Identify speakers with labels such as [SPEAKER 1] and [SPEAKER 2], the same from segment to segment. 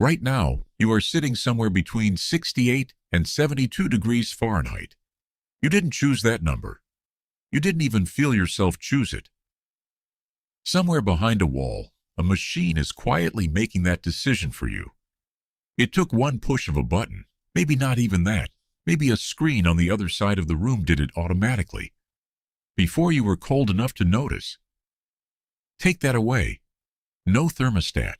[SPEAKER 1] Right now, you are sitting somewhere between 68 and 72 degrees Fahrenheit. You didn't choose that number. You didn't even feel yourself choose it. Somewhere behind a wall, a machine is quietly making that decision for you. It took one push of a button, maybe not even that. Maybe a screen on the other side of the room did it automatically, before you were cold enough to notice. Take that away. No thermostat.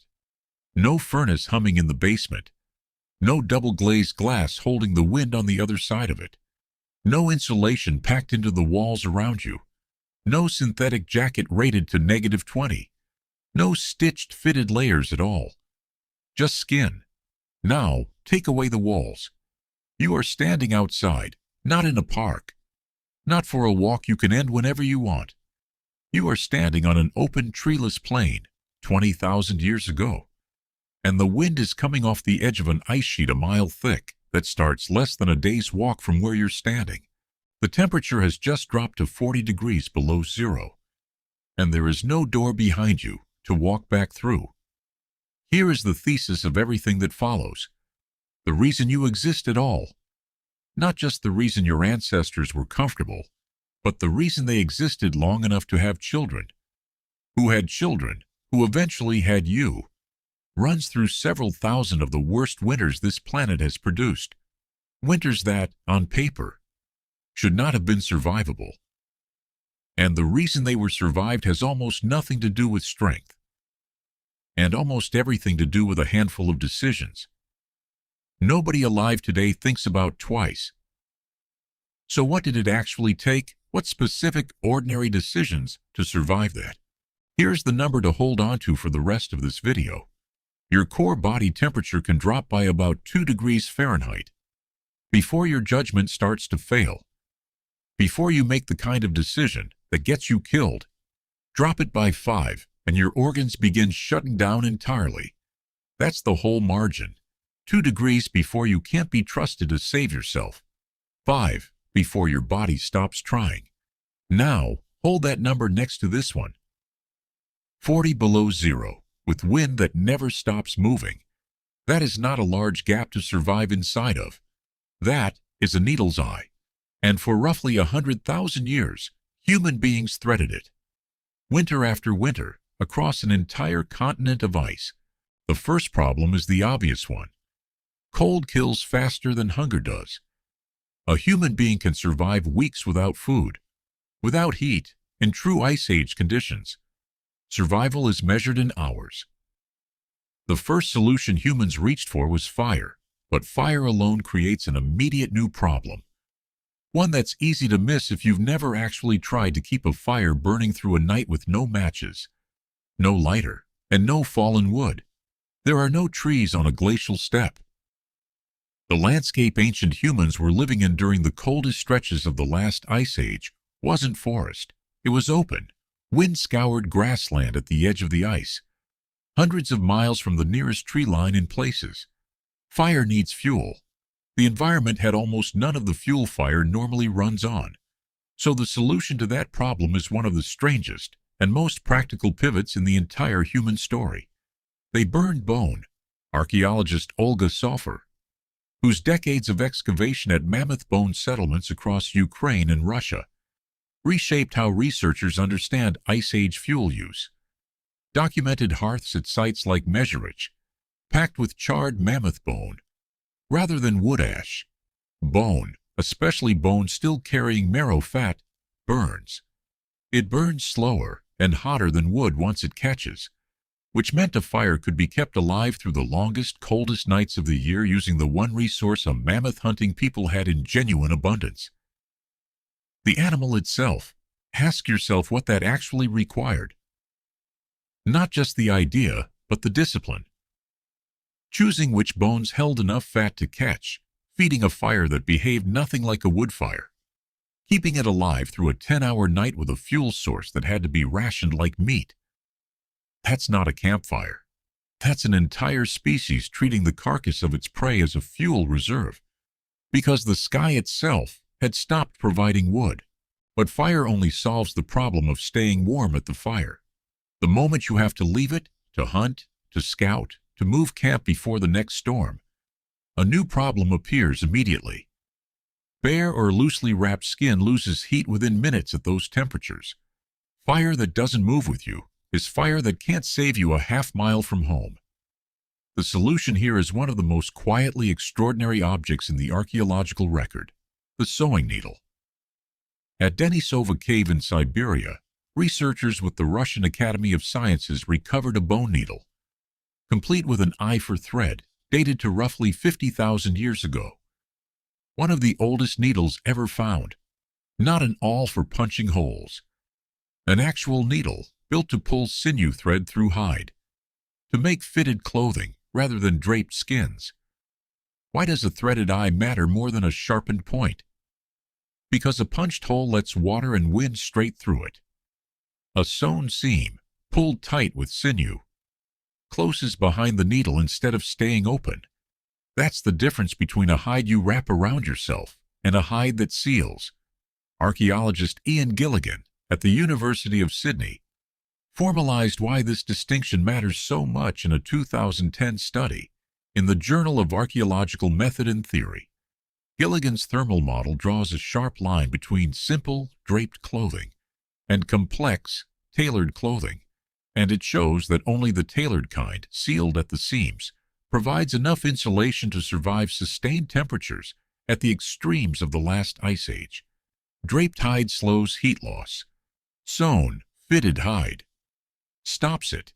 [SPEAKER 1] No furnace humming in the basement. No double-glazed glass holding the wind on the other side of it. No insulation packed into the walls around you. No synthetic jacket rated to -20. No stitched fitted layers at all. Just skin. Now, take away the walls. You are standing outside, not in a park. Not for a walk you can end whenever you want. You are standing on an open, treeless plain 20,000 years ago. And the wind is coming off the edge of an ice sheet a mile thick that starts less than a day's walk from where you're standing. The temperature has just dropped to 40 degrees below zero. And there is no door behind you to walk back through. Here is the thesis of everything that follows. The reason you exist at all. Not just the reason your ancestors were comfortable, but the reason they existed long enough to have children. Who had children, who eventually had you. Runs through several thousand of the worst winters this planet has produced. Winters that, on paper, should not have been survivable. And the reason they were survived has almost nothing to do with strength. And almost everything to do with a handful of decisions. Nobody alive today thinks about twice. So what did it actually take? What specific, ordinary decisions to survive that? Here's the number to hold on to for the rest of this video. Your core body temperature can drop by about 2 degrees Fahrenheit. Before your judgment starts to fail. Before you make the kind of decision that gets you killed. Drop it by 5, and your organs begin shutting down entirely. That's the whole margin. 2 degrees before you can't be trusted to save yourself. 5 before your body stops trying. Now, hold that number next to this one. 40 below zero, with wind that never stops moving. That is not a large gap to survive inside of. That is a needle's eye. And for roughly 100,000 years, human beings threaded it. Winter after winter, across an entire continent of ice. The first problem is the obvious one. Cold kills faster than hunger does. A human being can survive weeks without food, without heat, in true ice age conditions. Survival is measured in hours. The first solution humans reached for was fire, but fire alone creates an immediate new problem. One that's easy to miss if you've never actually tried to keep a fire burning through a night with no matches, no lighter, and no fallen wood. There are no trees on a glacial steppe. The landscape ancient humans were living in during the coldest stretches of the last ice age wasn't forest. It was open, wind-scoured grassland at the edge of the ice, hundreds of miles from the nearest tree line in places. Fire needs fuel. The environment had almost none of the fuel fire normally runs on. So the solution to that problem is one of the strangest and most practical pivots in the entire human story. They burned bone. Archaeologist Olga Soffer, whose decades of excavation at Mammoth bone settlements across Ukraine and Russia reshaped how researchers understand Ice Age fuel use. Documented hearths at sites like Mezhirich, packed with charred mammoth bone, rather than wood ash. Bone, especially bone still carrying marrow fat, burns. It burns slower and hotter than wood once it catches, which meant a fire could be kept alive through the longest, coldest nights of the year using the one resource a mammoth-hunting people had in genuine abundance. The animal itself. Ask yourself what that actually required. Not just the idea, but the discipline. Choosing which bones held enough fat to catch, feeding a fire that behaved nothing like a wood fire, keeping it alive through a 10-hour night with a fuel source that had to be rationed like meat. That's not a campfire. That's an entire species treating the carcass of its prey as a fuel reserve, because the sky itself had stopped providing wood. But fire only solves the problem of staying warm at the fire. The moment you have to leave it, to hunt, to scout, to move camp before the next storm, a new problem appears immediately. Bare or loosely wrapped skin loses heat within minutes at those temperatures. Fire that doesn't move with you is fire that can't save you a half-mile from home. The solution here is one of the most quietly extraordinary objects in the archaeological record, the sewing needle. At Denisova Cave in Siberia, researchers with the Russian Academy of Sciences recovered a bone needle, complete with an eye for thread, dated to roughly 50,000 years ago. One of the oldest needles ever found. Not an awl for punching holes. An actual needle built to pull sinew thread through hide, to make fitted clothing rather than draped skins. Why does a threaded eye matter more than a sharpened point? Because a punched hole lets water and wind straight through it. A sewn seam, pulled tight with sinew, closes behind the needle instead of staying open. That's the difference between a hide you wrap around yourself and a hide that seals. Archaeologist Gilligan at the University of Sydney formalized why this distinction matters so much in a 2010 study in the Journal of Archaeological Method and Theory. Gilligan's thermal model draws a sharp line between simple, draped clothing and complex, tailored clothing, and it shows that only the tailored kind, sealed at the seams, provides enough insulation to survive sustained temperatures at the extremes of the last ice age. Draped hide slows heat loss. Sewn, fitted hide stops it.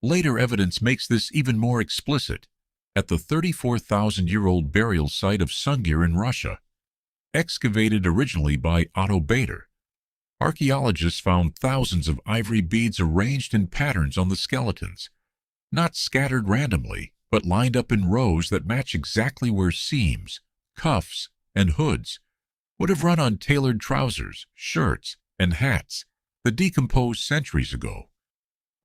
[SPEAKER 1] Later evidence makes this even more explicit. At the 34,000-year-old burial site of Sungir in Russia, excavated originally by Otto Bader, archaeologists found thousands of ivory beads arranged in patterns on the skeletons, not scattered randomly, but lined up in rows that match exactly where seams, cuffs, and hoods would have run on tailored trousers, shirts, and hats that decomposed centuries ago,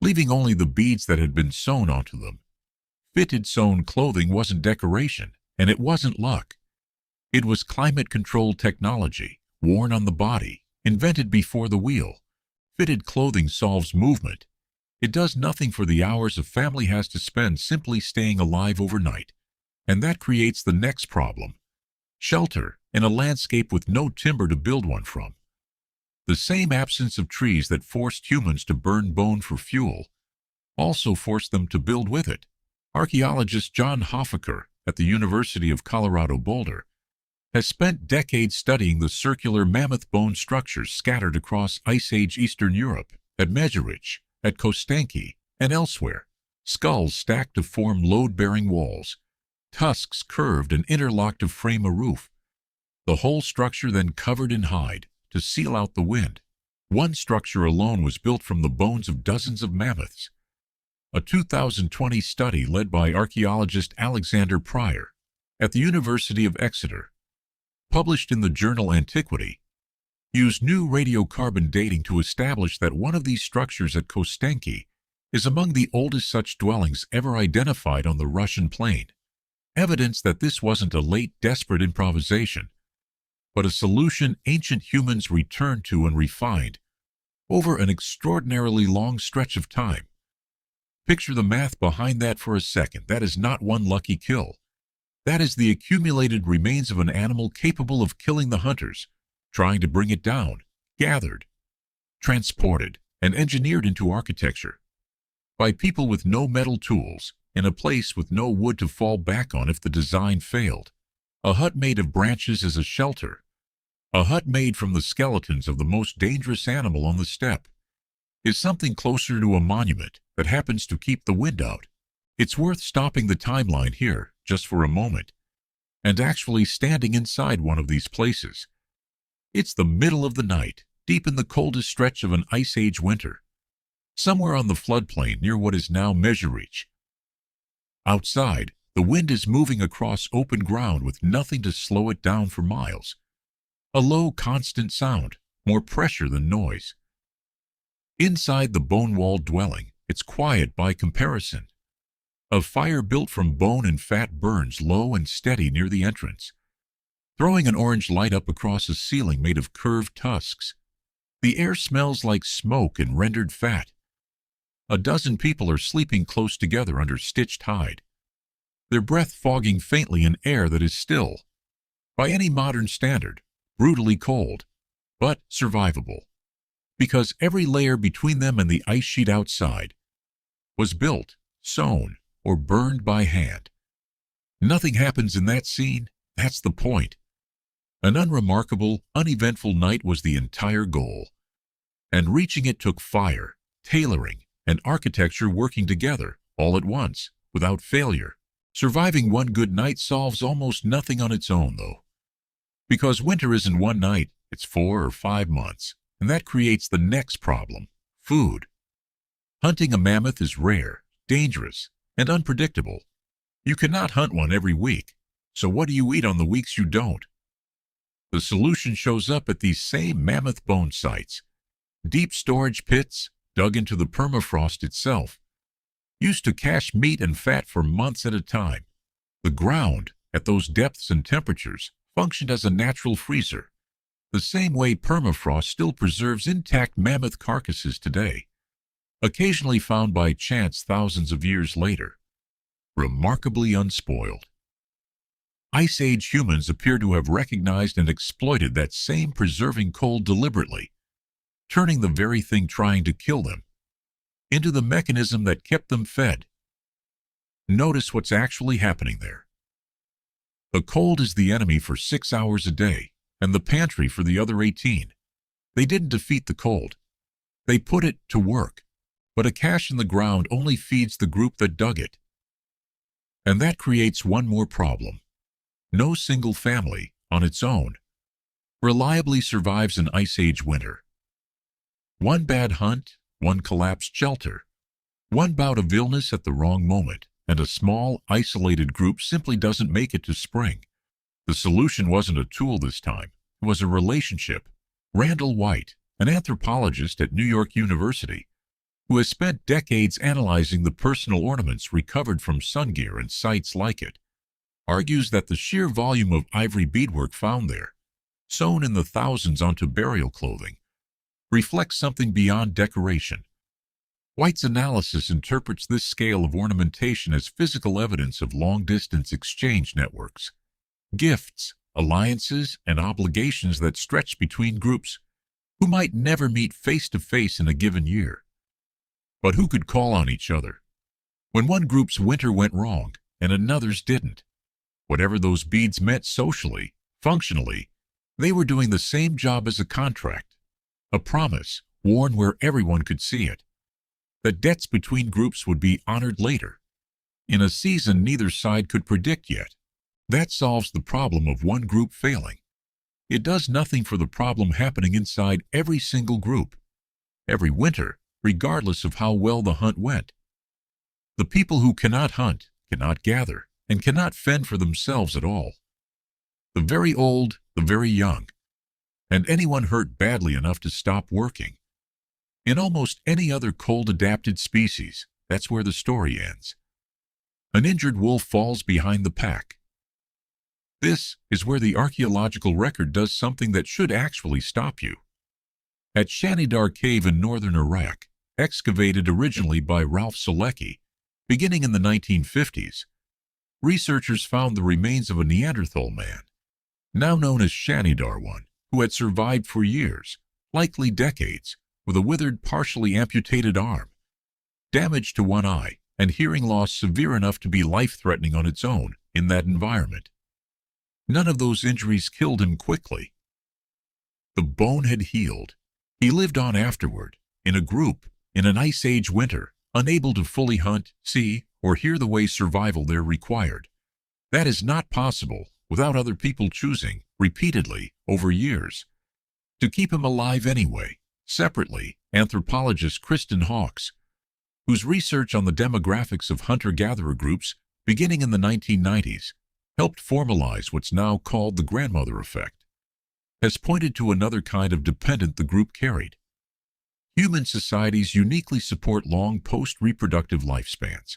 [SPEAKER 1] leaving only the beads that had been sewn onto them. Fitted sewn clothing wasn't decoration, and it wasn't luck. It was climate-controlled technology, worn on the body, invented before the wheel. Fitted clothing solves movement. It does nothing for the hours a family has to spend simply staying alive overnight. And that creates the next problem: shelter in a landscape with no timber to build one from. The same absence of trees that forced humans to burn bone for fuel also forced them to build with it. Archaeologist John Hoffecker at the University of Colorado Boulder has spent decades studying the circular mammoth bone structures scattered across Ice Age Eastern Europe, at Mezhirich, at Kostenki, and elsewhere. Skulls stacked to form load-bearing walls, tusks curved and interlocked to frame a roof. The whole structure then covered in hide to seal out the wind. One structure alone was built from the bones of dozens of mammoths. A 2020 study led by archaeologist Alexander Pryor at the University of Exeter, published in the journal Antiquity, used new radiocarbon dating to establish that one of these structures at Kostenki is among the oldest such dwellings ever identified on the Russian plain. Evidence that this wasn't a late, desperate improvisation, but a solution ancient humans returned to and refined over an extraordinarily long stretch of time. Picture the math behind that for a second. That is not one lucky kill. That is the accumulated remains of an animal capable of killing the hunters, trying to bring it down, gathered, transported, and engineered into architecture by people with no metal tools, in a place with no wood to fall back on if the design failed. A hut made of branches is a shelter. A hut made from the skeletons of the most dangerous animal on the steppe is something closer to a monument that happens to keep the wind out. It's worth stopping the timeline here, just for a moment, and actually standing inside one of these places. It's the middle of the night, deep in the coldest stretch of an Ice Age winter, somewhere on the floodplain near what is now Mezhirich. Outside, the wind is moving across open ground with nothing to slow it down for miles. A low, constant sound, more pressure than noise. Inside the bone-walled dwelling, it's quiet by comparison. A fire built from bone and fat burns low and steady near the entrance, throwing an orange light up across a ceiling made of curved tusks. The air smells like smoke and rendered fat. A dozen people are sleeping close together under stitched hide, their breath fogging faintly in air that is still, by any modern standard, brutally cold, but survivable, because every layer between them and the ice sheet outside was built, sewn, or burned by hand. Nothing happens in that scene. That's the point. An unremarkable, uneventful night was the entire goal, and reaching it took fire, tailoring, and architecture working together, all at once, without failure. Surviving one good night solves almost nothing on its own, though. Because winter isn't one night, it's 4 or 5 months, and that creates the next problem: food. Hunting a mammoth is rare, dangerous, and unpredictable. You cannot hunt one every week, so what do you eat on the weeks you don't? The solution shows up at these same mammoth bone sites. Deep storage pits, dug into the permafrost itself, used to cache meat and fat for months at a time. The ground, at those depths and temperatures, functioned as a natural freezer, the same way permafrost still preserves intact mammoth carcasses today, occasionally found by chance thousands of years later, remarkably unspoiled. Ice Age humans appear to have recognized and exploited that same preserving cold deliberately, turning the very thing trying to kill them into the mechanism that kept them fed. Notice what's actually happening there. The cold is the enemy for 6 hours a day, and the pantry for the other 18. They didn't defeat the cold. They put it to work. But a cache in the ground only feeds the group that dug it. And that creates one more problem. No single family, on its own, reliably survives an Ice Age winter. One bad hunt, one collapsed shelter, one bout of illness at the wrong moment, and a small, isolated group simply doesn't make it to spring. The solution wasn't a tool this time. It was a relationship. Randall White, an anthropologist at New York University, who has spent decades analyzing the personal ornaments recovered from sun gear and sites like it, argues that the sheer volume of ivory beadwork found there, sewn in the thousands onto burial clothing, reflects something beyond decoration. White's analysis interprets this scale of ornamentation as physical evidence of long-distance exchange networks, gifts, alliances, and obligations that stretch between groups who might never meet face-to-face in a given year, but who could call on each other when one group's winter went wrong and another's didn't. Whatever those beads meant socially, functionally, they were doing the same job as a contract, a promise worn where everyone could see it, that debts between groups would be honored later, in a season neither side could predict yet. That solves the problem of one group failing. It does nothing for the problem happening inside every single group, every winter, regardless of how well the hunt went. The people who cannot hunt, cannot gather, and cannot fend for themselves at all. The very old, the very young, and anyone hurt badly enough to stop working. In almost any other cold-adapted species, that's where the story ends. An injured wolf falls behind the pack. This is where the archaeological record does something that should actually stop you. At Shanidar Cave in northern Iraq, excavated originally by Ralph Selecki, beginning in the 1950s, researchers found the remains of a Neanderthal man, now known as Shanidar I, who had survived for years, likely decades, with a withered, partially amputated arm, damage to one eye, and hearing loss severe enough to be life-threatening on its own in that environment. None of those injuries killed him quickly. The bone had healed. He lived on afterward, in a group, in an Ice Age winter, unable to fully hunt, see, or hear the way survival there required. That is not possible without other people choosing, repeatedly, over years, to keep him alive anyway. Separately, anthropologist Kristen Hawkes, whose research on the demographics of hunter-gatherer groups beginning in the 1990s helped formalize what's now called the grandmother effect, has pointed to another kind of dependent the group carried. Human societies uniquely support long post-reproductive lifespans,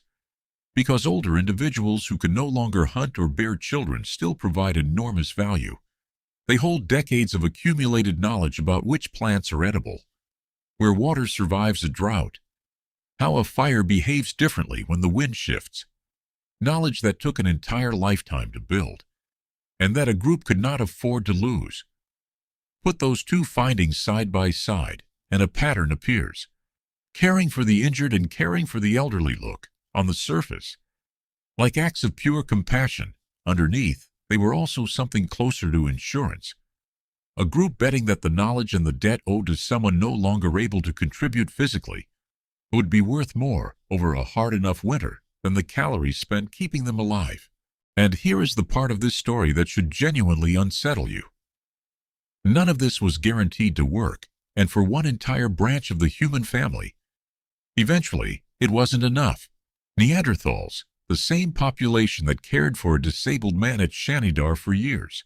[SPEAKER 1] because older individuals who can no longer hunt or bear children still provide enormous value. They hold decades of accumulated knowledge about which plants are edible, where water survives a drought, how a fire behaves differently when the wind shifts, knowledge that took an entire lifetime to build, and that a group could not afford to lose. Put those two findings side by side, and a pattern appears. Caring for the injured and caring for the elderly look, on the surface, like acts of pure compassion. Underneath, they were also something closer to insurance. A group betting that the knowledge and the debt owed to someone no longer able to contribute physically would be worth more over a hard enough winter than the calories spent keeping them alive. And here is the part of this story that should genuinely unsettle you. None of this was guaranteed to work, and for one entire branch of the human family. Eventually, it wasn't enough. Neanderthals, the same population that cared for a disabled man at Shanidar for years,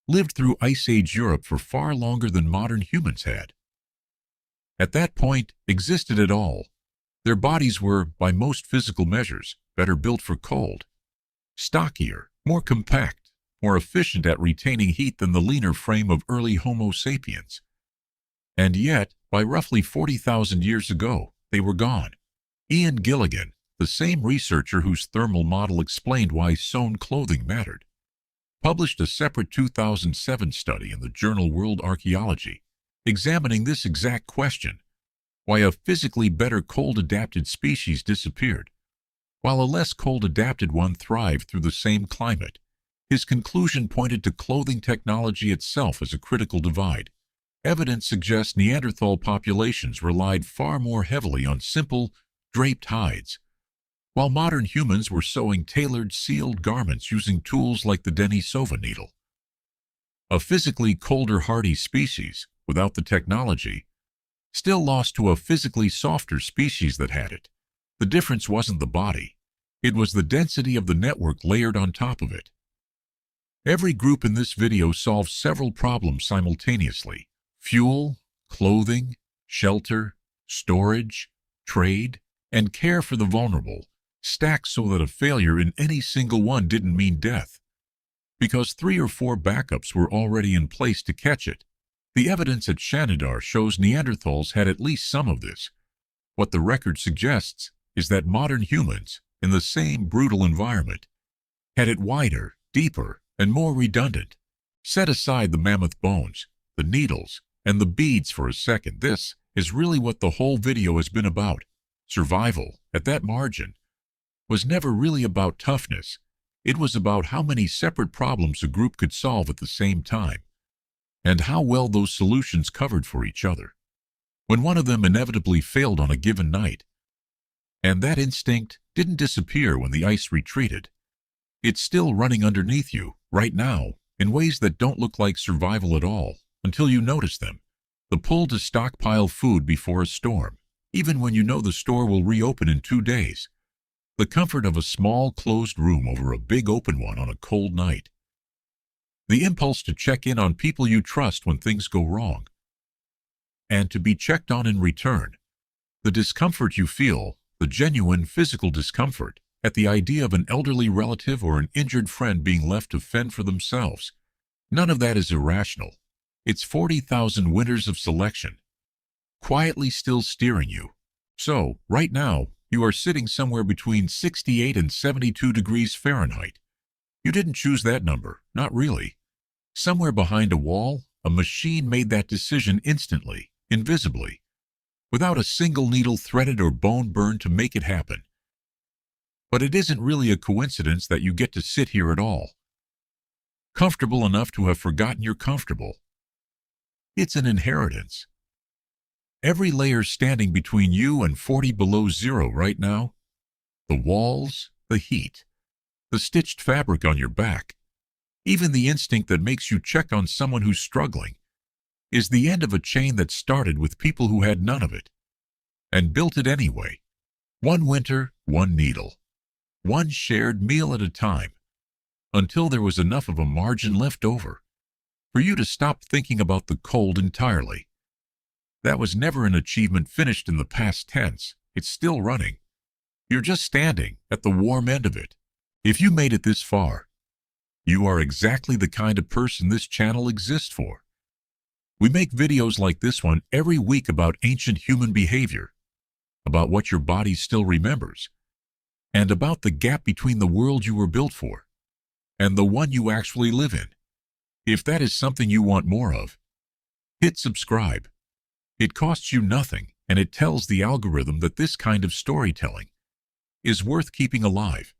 [SPEAKER 1] lived through Ice Age Europe for far longer than modern humans had. At that point, existed at all. Their bodies were, by most physical measures, better built for cold, stockier, more compact, more efficient at retaining heat than the leaner frame of early Homo sapiens. And yet, by roughly 40,000 years ago, they were gone. Ian Gilligan, the same researcher whose thermal model explained why sewn clothing mattered, published a separate 2007 study in the journal World Archaeology, examining this exact question: why a physically better cold-adapted species disappeared, while a less cold-adapted one thrived through the same climate. His conclusion pointed to clothing technology itself as a critical divide. Evidence suggests Neanderthal populations relied far more heavily on simple, draped hides, while modern humans were sewing tailored, sealed garments using tools like the Denisova needle. A physically colder, hardy species, without the technology, still lost to a physically softer species that had it. The difference wasn't the body. It was the density of the network layered on top of it. Every group in this video solves several problems simultaneously: fuel, clothing, shelter, storage, trade, and care for the vulnerable, stacked so that a failure in any single one didn't mean death, because 3 or 4 backups were already in place to catch it. The evidence at Shanidar shows Neanderthals had at least some of this. What the record suggests is that modern humans, in the same brutal environment, had it wider, deeper, and more redundant. Set aside the mammoth bones, the needles, and the beads for a second. This is really what the whole video has been about. Survival, at that margin, was never really about toughness. It was about how many separate problems a group could solve at the same time, and how well those solutions covered for each other. When one of them inevitably failed on a given night, and that instinct didn't disappear when the ice retreated, it's still running underneath you, right now, in ways that don't look like survival at all, until you notice them. The pull to stockpile food before a storm, even when you know the store will reopen in 2 days. The comfort of a small, closed room over a big open one on a cold night. The impulse to check in on people you trust when things go wrong, and to be checked on in return. The discomfort you feel, the genuine physical discomfort, at the idea of an elderly relative or an injured friend being left to fend for themselves. None of that is irrational. It's 40,000 winters of selection, quietly still steering you. So, right now, you are sitting somewhere between 68 and 72 degrees Fahrenheit. You didn't choose that number, not really. Somewhere behind a wall, a machine made that decision instantly, invisibly, without a single needle threaded or bone burned to make it happen. But it isn't really a coincidence that you get to sit here at all, comfortable enough to have forgotten you're comfortable. It's an inheritance. Every layer standing between you and 40 below zero right now, the walls, the heat, the stitched fabric on your back, even the instinct that makes you check on someone who's struggling, is the end of a chain that started with people who had none of it, and built it anyway. One winter, one needle, one shared meal at a time, until there was enough of a margin left over for you to stop thinking about the cold entirely. That was never an achievement finished in the past tense. It's still running. You're just standing at the warm end of it. If you made it this far, you are exactly the kind of person this channel exists for. We make videos like this one every week about ancient human behavior, about what your body still remembers, and about the gap between the world you were built for and the one you actually live in. If that is something you want more of, hit subscribe. It costs you nothing, and it tells the algorithm that this kind of storytelling is worth keeping alive.